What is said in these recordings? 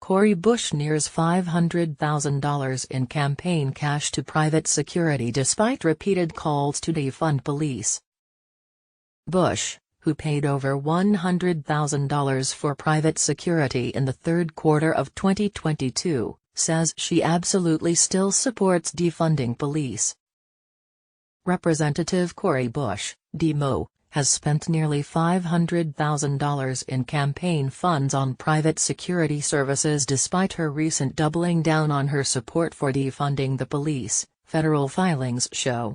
Cori Bush nears $500,000 in campaign cash to private security despite repeated calls to defund police. Bush, who paid over $100,000 for private security in the third quarter of 2022, says she absolutely still supports defunding police. Representative Cori Bush, Demo, has spent nearly $500,000 in campaign funds on private security services despite her recent doubling down on her support for defunding the police, federal filings show.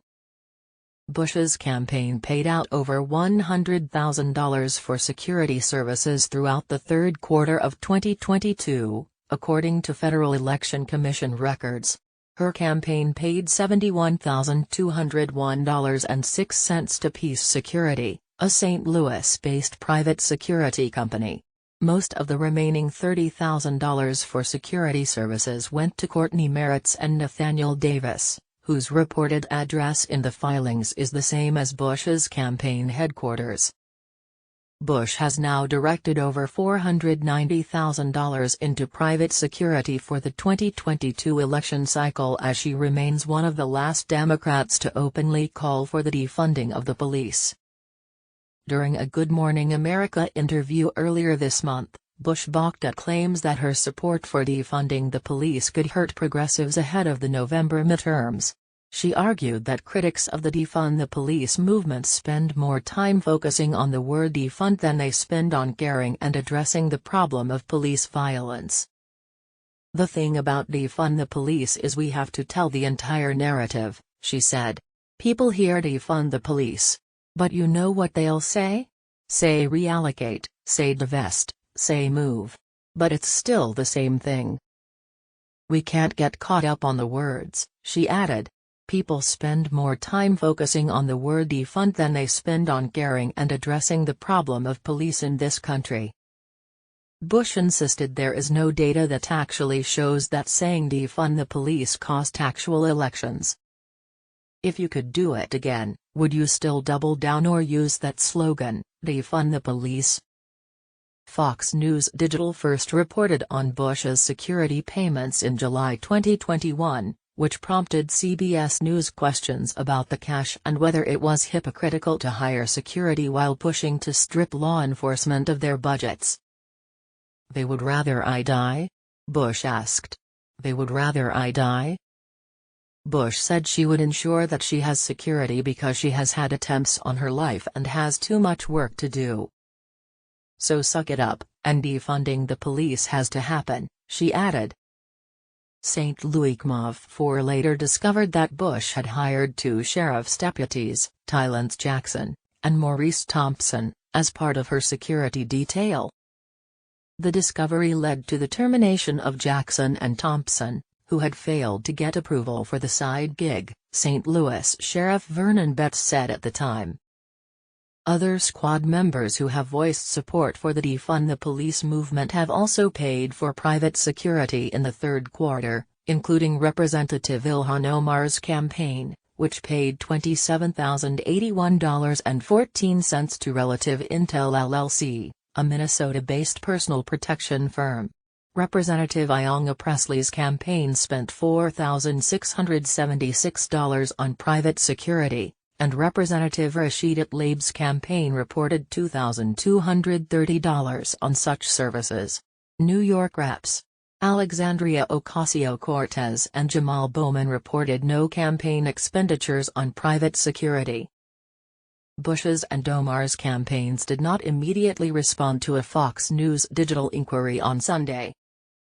Bush's campaign paid out over $100,000 for security services throughout the third quarter of 2022, according to Federal Election Commission records. Her campaign paid $71,201.06 to Peace Security, a St. Louis-based private security company. Most of the remaining $30,000 for security services went to Courtney Merritt's and Nathaniel Davis, whose reported address in the filings is the same as Bush's campaign headquarters. Bush has now directed over $490,000 into private security for the 2022 election cycle as she remains one of the last Democrats to openly call for the defunding of the police. During a Good Morning America interview earlier this month, Bush balked at claims that her support for defunding the police could hurt progressives ahead of the November midterms. She argued that critics of the defund the police movement spend more time focusing on the word defund than they spend on caring and addressing the problem of police violence. "The thing about defund the police is we have to tell the entire narrative," she said. "People hear defund the police. But you know what they'll say? Say reallocate, say divest, say move. But it's still the same thing. We can't get caught up on the words," she added. "People spend more time focusing on the word defund than they spend on caring and addressing the problem of police in this country." Bush insisted there is no data that actually shows that saying defund the police cost actual elections. "If you could do it again, would you still double down or use that slogan, defund the police?" Fox News Digital first reported on Bush's security payments in July 2021. Which prompted CBS News questions about the cash and whether it was hypocritical to hire security while pushing to strip law enforcement of their budgets. "They would rather I die?" Bush asked. "They would rather I die?" Bush said she would ensure that she has security because she has had attempts on her life and has too much work to do. "So suck it up, and defunding the police has to happen," she added. St. Louis CMOV later discovered that Bush had hired two sheriff's deputies, Tylance Jackson and Maurice Thompson, as part of her security detail. The discovery led to the termination of Jackson and Thompson, who had failed to get approval for the side gig, St. Louis Sheriff Vernon Betts said at the time. Other squad members who have voiced support for the defund the police movement have also paid for private security in the third quarter, including Representative Ilhan Omar's campaign, which paid $27,081.14 to Relative Intel LLC, a Minnesota-based personal protection firm. Representative Ayanna Presley's campaign spent $4,676 on private security, and Representative Rashida Tlaib's campaign reported $2,230 on such services. New York Reps. Alexandria Ocasio-Cortez and Jamal Bowman reported no campaign expenditures on private security. Bush's and Omar's campaigns did not immediately respond to a Fox News Digital inquiry on Sunday.